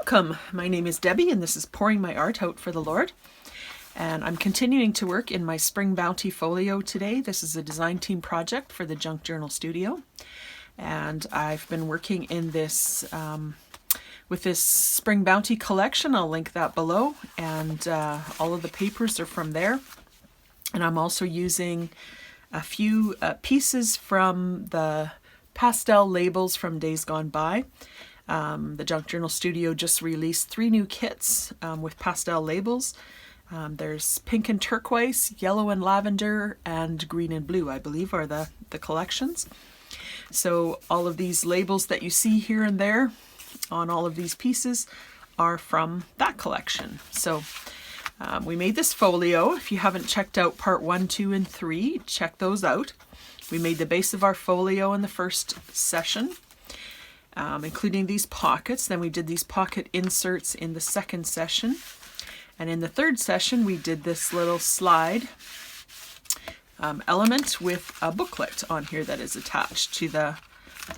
Welcome! My name is Debbie and this is Pouring My Art Out for the Lord. And I'm continuing to work in my Spring Bounty Folio today. This is a design team project for the Junk Journal Studio. And I've been working in this with this Spring Bounty collection. I'll link that below. And all of the papers are from there. And I'm also using a few pieces from the pastel labels from days gone by. The Junk Journal Studio just released 3 new kits with pastel labels. There's pink and turquoise, yellow and lavender, and green and blue, I believe, are the collections. So all of these labels that you see here and there on all of these pieces are from that collection. So we made this folio. If you haven't checked out part 1, 2, and 3, check those out. We made the base of our folio in the first session, including these pockets. Then we did these pocket inserts in the second session. And in the third session, we did this little slide element with a booklet on here that is attached to the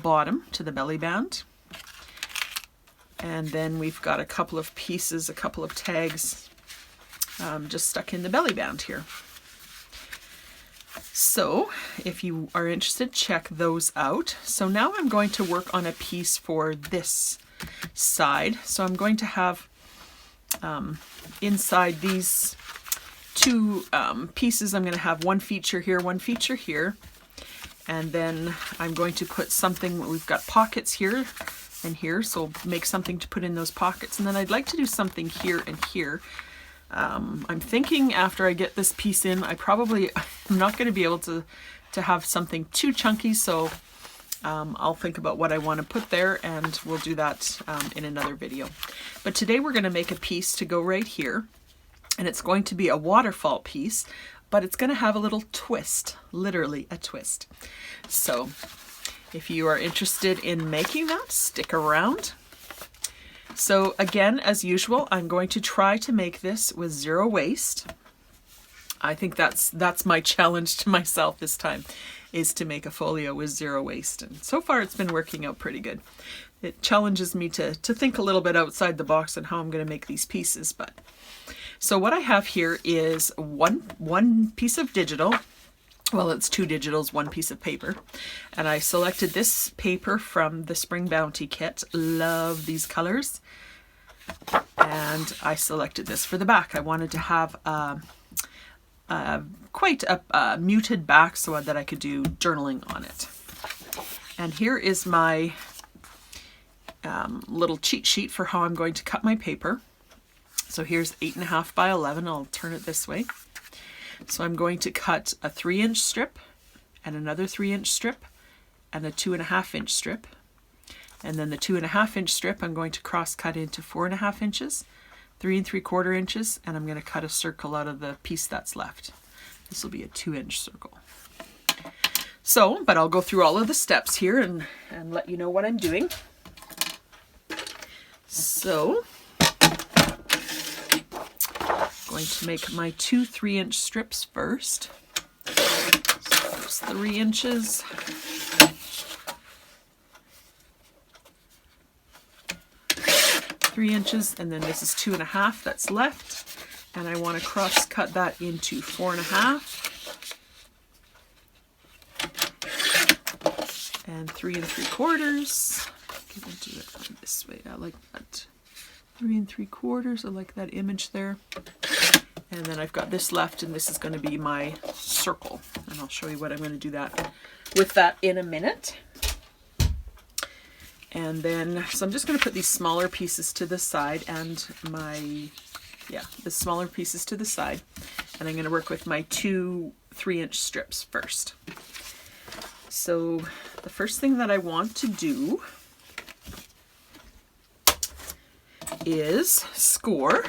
bottom, to the belly band. And then we've got a couple of pieces, a couple of tags just stuck in the belly band here. So if you are interested, check those out. So now I'm going to work on a piece for this side. So I'm going to have inside these 2 pieces, I'm going to have one feature here, one feature here. And then I'm going to put something, we've got pockets here and here, so make something to put in those pockets. And then I'd like to do something here and here. I'm thinking after I get this piece in, I'm not going to be able to have something too chunky, so I'll think about what I want to put there, and we'll do that in another video. But today we're going to make a piece to go right here, and it's going to be a waterfall piece, but it's going to have a little twist, literally a twist. So if you are interested in making that, stick around. So again, as usual, I'm going to try to make this with 0 waste. I think that's my challenge to myself this time, is to make a folio with 0 waste. And so far it's been working out pretty good. It challenges me to think a little bit outside the box on how I'm going to make these pieces. But so what I have here is one piece of digital. Well, it's 2 digitals, 1 piece of paper. And I selected this paper from the Spring Bounty kit. Love these colors. And I selected this for the back. I wanted to have quite a muted back so that I could do journaling on it. And here is my little cheat sheet for how I'm going to cut my paper. So here's 8.5 by 11. I'll turn it this way. So I'm going to cut a 3-inch strip and another 3-inch strip and a 2.5-inch strip. And then the 2.5-inch strip I'm going to cross cut into 4.5 inches, 3 3/4 inches, and I'm going to cut a circle out of the piece that's left. This will be a 2-inch circle. So, but I'll go through all of the steps here and let you know what I'm doing. So, going to make my 2 3-inch strips first. So there's 3 inches. 3 inches, and then this is 2.5 that's left. And I want to cross cut that into 4.5. And 3 3/4. I'm going to do it this way. I like that. 3 3/4. I like that image there. And then I've got this left, and this is going to be my circle. And I'll show you what I'm going to do with that in a minute. And then, so I'm just going to put these smaller pieces to the side and the smaller pieces to the side. And I'm going to work with my 2 3-inch strips first. So the first thing that I want to do is score.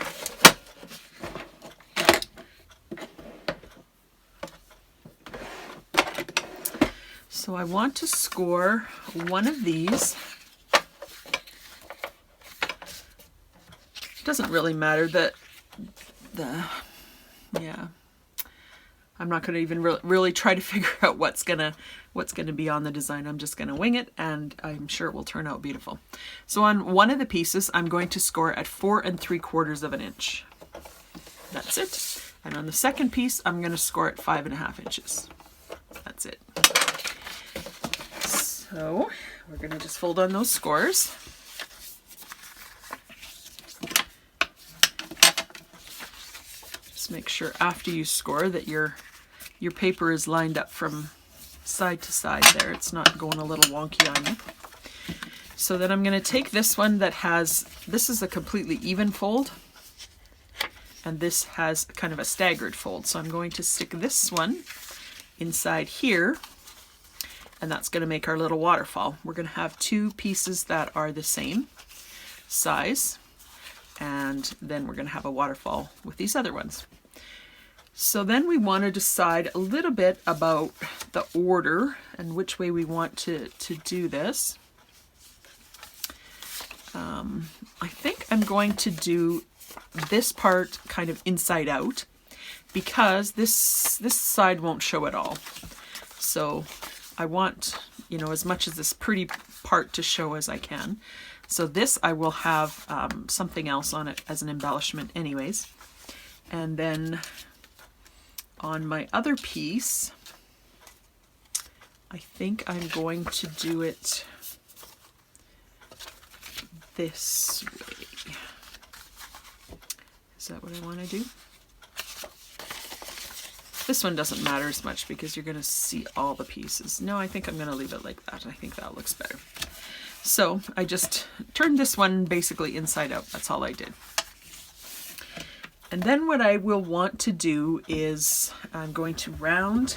So I want to score one of these. It doesn't really matter that I'm not going to even really try to figure out what's gonna be on the design. I'm just going to wing it, and I'm sure it will turn out beautiful. So on one of the pieces, I'm going to score at 4 3/4 of an inch. That's it. And on the second piece, I'm going to score at 5 1/2 inches. That's it. So we're going to just fold on those scores. Just make sure after you score that your paper is lined up from side to side there. It's not going a little wonky on you. So then I'm going to take this one that has, this is a completely even fold, and this has kind of a staggered fold. So I'm going to stick this one inside here, and that's going to make our little waterfall. We're going to have two pieces that are the same size, and then we're going to have a waterfall with these other ones. So then we want to decide a little bit about the order and which way we want to do this. I think I'm going to do this part kind of inside out, because this side won't show at all. So I want, you know, as much of this pretty part to show as I can. So this I will have something else on it as an embellishment anyways. And then on my other piece, I think I'm going to do it this way. Is that what I want to do? This one doesn't matter as much because you're going to see all the pieces. No, I think I'm going to leave it like that. I think that looks better. So I just turned this one basically inside out. That's all I did. And then what I will want to do is I'm going to round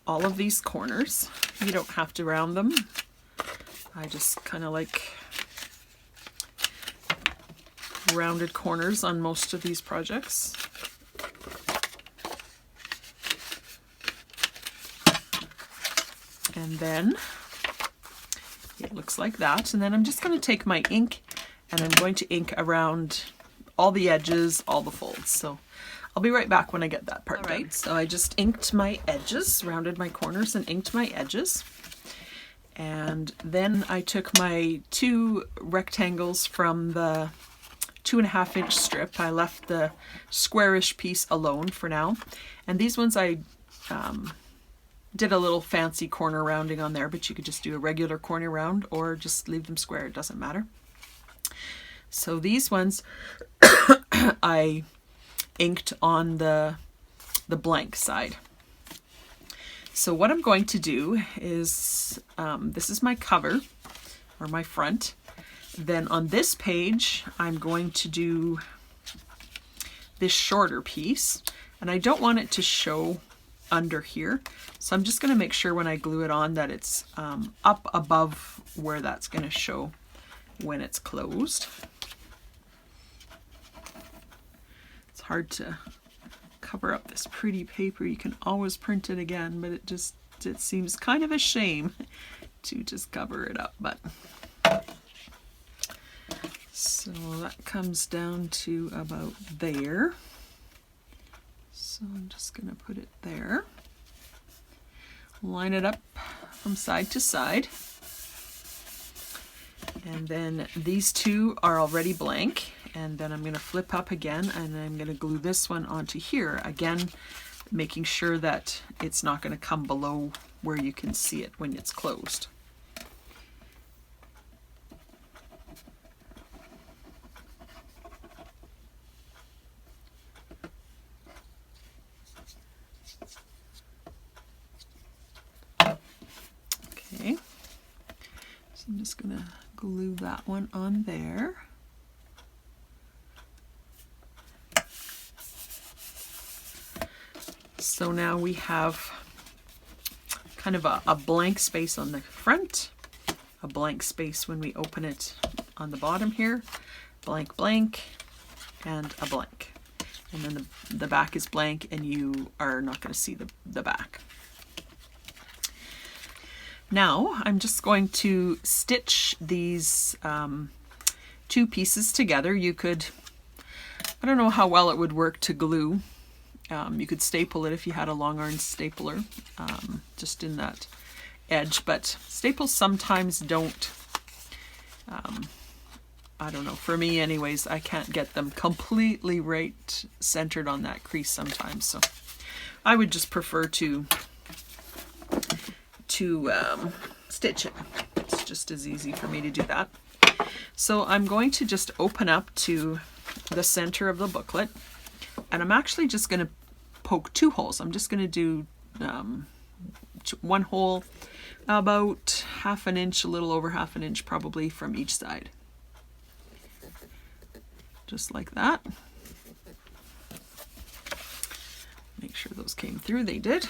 all of these corners. You don't have to round them. I just kind of like rounded corners on most of these projects. And then it looks like that. And then I'm just going to take my ink and I'm going to ink around all the edges, all the folds. So I'll be right back when I get that part done. So I just inked my edges, rounded my corners and inked my edges. And then I took my two rectangles from the 2 1/2 inch strip. I left the squarish piece alone for now. And these ones I did a little fancy corner rounding on there, but you could just do a regular corner round or just leave them square. It doesn't matter. So these ones I inked on the blank side. So what I'm going to do is, this is my cover or my front. Then on this page, I'm going to do this shorter piece, and I don't want it to show under here. So I'm just going to make sure when I glue it on that it's up above where that's going to show when it's closed. It's hard to cover up this pretty paper. You can always print it again, but it seems kind of a shame to just cover it up. But so that comes down to about there. So I'm just going to put it there. Line it up from side to side. And then these two are already blank. And then I'm going to flip up again and I'm going to glue this one onto here. Again, making sure that it's not going to come below where you can see it when it's closed. Okay, so I'm just going to glue that one on there. So now we have kind of a blank space on the front, a blank space when we open it on the bottom here, blank, blank, and a blank. And then the back is blank and you are not going to see the back. Now I'm just going to stitch these two pieces together. You could I don't know how well it would work to glue. You could staple it if you had a long arm stapler, just in that edge, but staples sometimes don't, I don't know, for me anyways, I can't get them completely right centered on that crease sometimes, so I would just prefer to stitch it. It's just as easy for me to do that. So I'm going to just open up to the center of the booklet, and I'm actually just going to poke 2 holes. I'm just going to do 1 hole about ½ an inch, a little over ½ an inch probably from each side. Just like that. Make sure those came through. They did.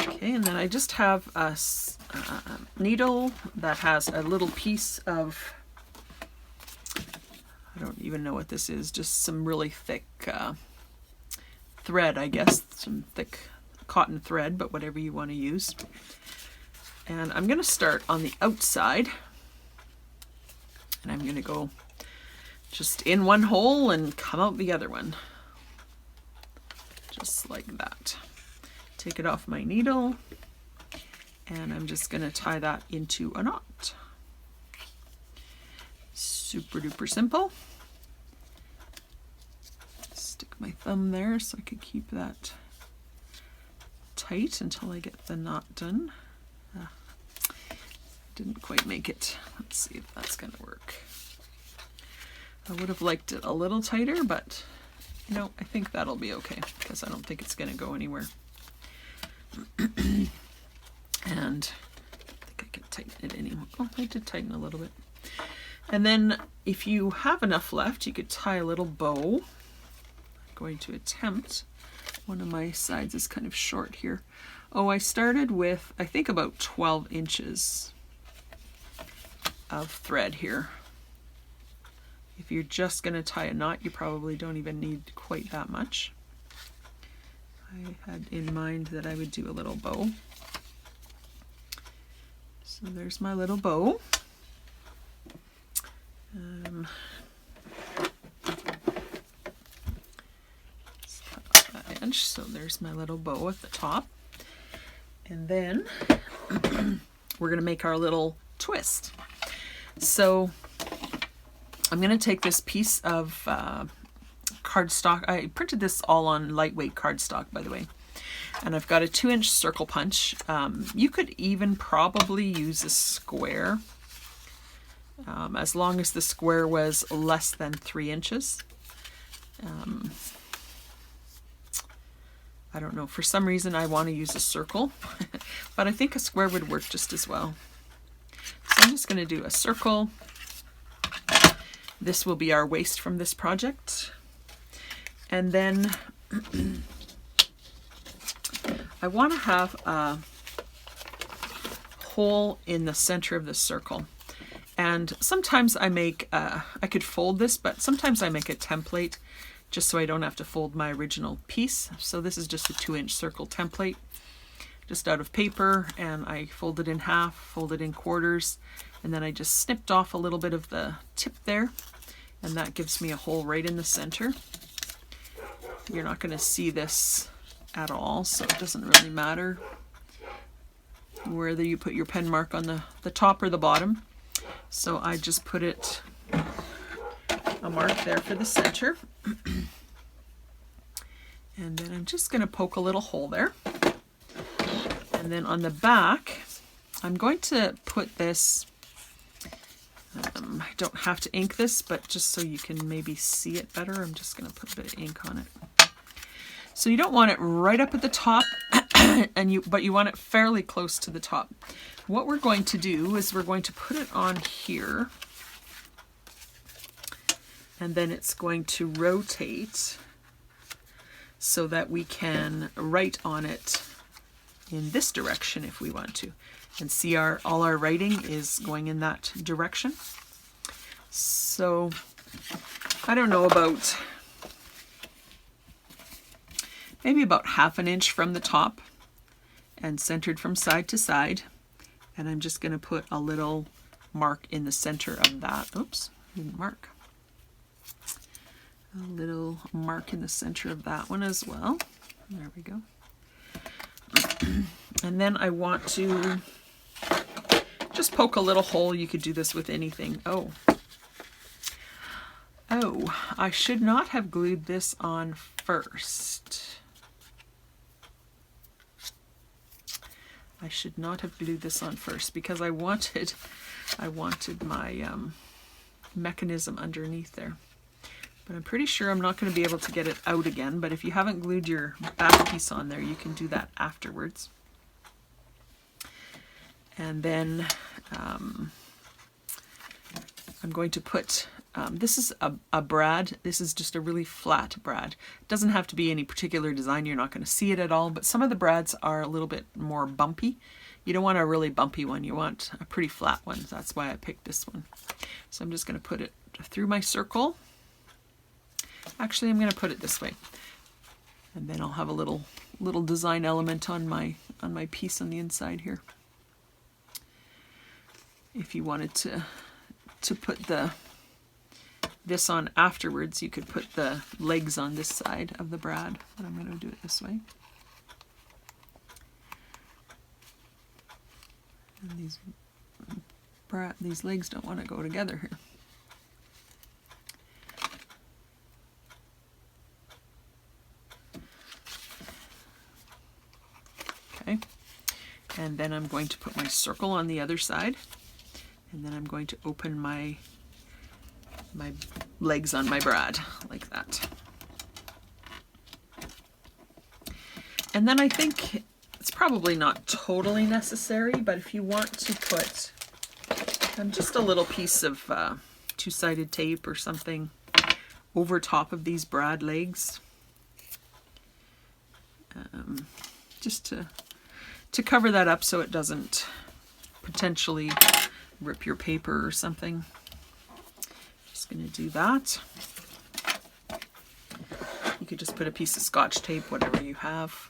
Okay, and then I just have a needle that has a little piece of, I don't even know what this is, just some really thick thread, I guess, some thick cotton thread, but whatever you want to use. And I'm going to start on the outside, and I'm going to go just in 1 hole and come out the other one, just like that. Take it off my needle, and I'm just going to tie that into a knot. Super duper simple. Stick my thumb there so I could keep that tight until I get the knot done. Didn't quite make it. Let's see if that's going to work. I would have liked it a little tighter, but you know, I think that'll be okay because I don't think it's going to go anywhere. And I think I can tighten it anymore. Oh, I did tighten a little bit. And then if you have enough left, you could tie a little bow. I'm going to attempt. One of my sides is kind of short here. Oh, I started with, I think, about 12 inches of thread here. If you're just going to tie a knot, you probably don't even need quite that much. I had in mind that I would do a little bow. So there's my little bow. Let's cut off that edge. So there's my little bow at the top. And then we're going to make our little twist. So I'm going to take this piece of cardstock. I printed this all on lightweight cardstock, by the way. And I've got a 2-inch circle punch. You could even probably use a square, as long as the square was less than 3 inches. I don't know, for some reason I want to use a circle, but I think a square would work just as well. So I'm just going to do a circle. This will be our waist from this project. And then I want to have a hole in the center of the circle. And sometimes I make, I could fold this, but sometimes I make a template just so I don't have to fold my original piece. So this is just a 2-inch circle template, just out of paper, and I fold it in half, fold it in quarters, and then I just snipped off a little bit of the tip there, and that gives me a hole right in the center. You're not going to see this at all, so it doesn't really matter whether you put your pen mark on the top or the bottom. So I just put it a mark there for the center. And then I'm just going to poke a little hole there. And then on the back, I'm going to put this, I don't have to ink this, but just so you can maybe see it better, I'm just going to put a bit of ink on it. So you don't want it right up at the top, but you want it fairly close to the top. What we're going to do is we're going to put it on here, and then it's going to rotate so that we can write on it in this direction if we want to. And see, all our writing is going in that direction. So I don't know, about maybe about ½ an inch from the top and centered from side to side. And I'm just going to put a little mark in the center of that. Oops, didn't mark. a little mark in the center of that one as well. There we go. And then I want to just poke a little hole. You could do this with anything. Oh, I should not have glued this on first. I should not have glued this on first because I wanted my mechanism underneath there. But I'm pretty sure I'm not going to be able to get it out again. But if you haven't glued your back piece on there, you can do that afterwards. And then I'm going to put, this is a brad. This is just a really flat brad. It doesn't have to be any particular design. You're not going to see it at all. But some of the brads are a little bit more bumpy. You don't want a really bumpy one. You want a pretty flat one. That's why I picked this one. So I'm just going to put it through my circle. Actually, I'm going to put it this way. And then I'll have a little design element on my piece on the inside here. If you wanted to put this on afterwards, you could put the legs on this side of the brad, but I'm going to do it this way. And these legs don't want to go together here. Okay, and then I'm going to put my circle on the other side. And then I'm going to open my legs on my brad like that. And then I think it's probably not totally necessary, but if you want to put just a little piece of two-sided tape or something over top of these brad legs, just to cover that up so it doesn't potentially rip your paper or something. Just going to do that. You could just put a piece of Scotch tape, whatever you have.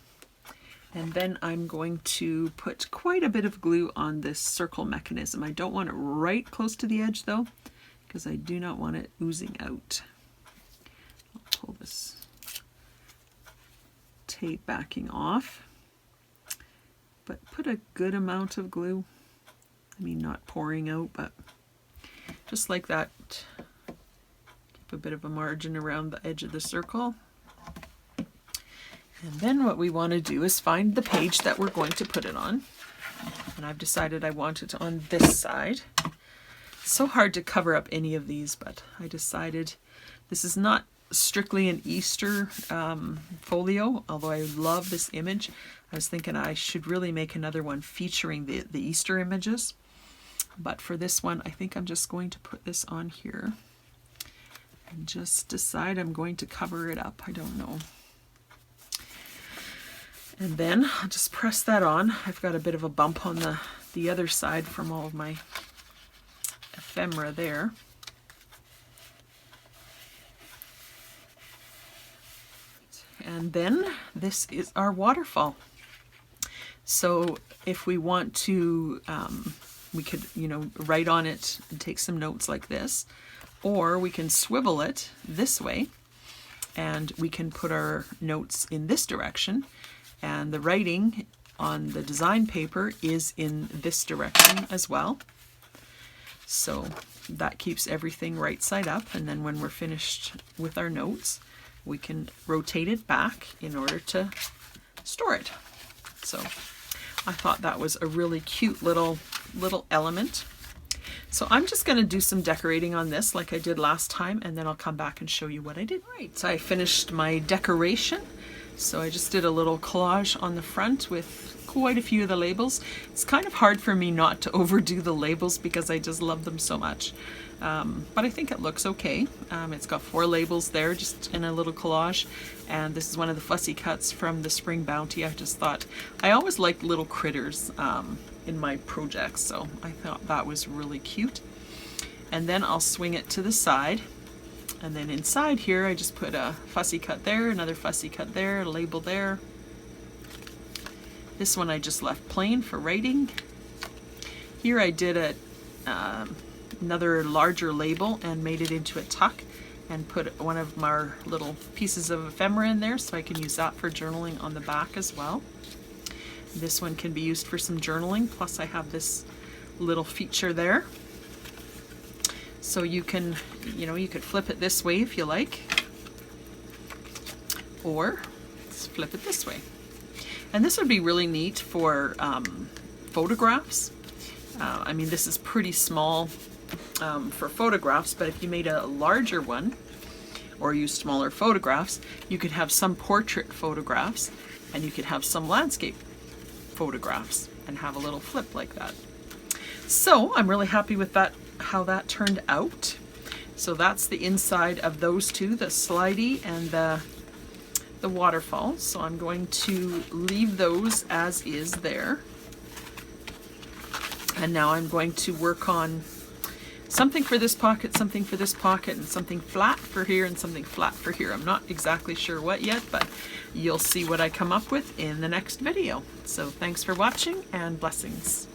And then I'm going to put quite a bit of glue on this circle mechanism. I don't want it right close to the edge though, because I do not want it oozing out. I'll pull this tape backing off, but put a good amount of glue. I mean, not pouring out, but just like that. Keep a bit of a margin around the edge of the circle. And then what we want to do is find the page that we're going to put it on. And I've decided I want it on this side. It's so hard to cover up any of these, but I decided this is not strictly an Easter folio, although I love this image. I was thinking I should really make another one featuring the Easter images. But for this one, I think I'm just going to put this on here and just decide I'm going to cover it up. I don't know. And then I'll just press that on. I've got a bit of a bump on the other side from all of my ephemera there. And then this is our waterfall. So if we want to, we could, write on it and take some notes like this, or we can swivel it this way and we can put our notes in this direction, and the writing on the design paper is in this direction as well. So that keeps everything right side up, and then when we're finished with our notes, we can rotate it back in order to store it. So I thought that was a really cute little element. So I'm just going to do some decorating on this like I did last time, and then I'll come back and show you what I did. Right, so I finished my decoration. So I just did a little collage on the front with quite a few of the labels. It's kind of hard for me not to overdo the labels because I just love them so much. But I think it looks okay. It's got 4 labels there just in a little collage, and this is one of the fussy cuts from the Spring Bounty. I just thought, I always liked little critters in my projects, so I thought that was really cute. And then I'll swing it to the side, and then inside here I just put a fussy cut there, another fussy cut there, a label there. This one I just left plain for writing. Here I did another larger label and made it into a tuck, and put one of my little pieces of ephemera in there so I can use that for journaling on the back as well. This one can be used for some journaling, plus I have this little feature there. So you can, you could flip it this way if you like, or flip it this way. And this would be really neat for photographs. I mean, this is pretty small for photographs, but if you made a larger one or used smaller photographs, you could have some portrait photographs and you could have some landscape photographs and have a little flip like that. So I'm really happy with that, how that turned out. So that's the inside of those two, the slidey and the waterfall. So I'm going to leave those as is there. And now I'm going to work on something for this pocket, something for this pocket, and something flat for here and something flat for here. I'm not exactly sure what yet, but you'll see what I come up with in the next video. So thanks for watching and blessings.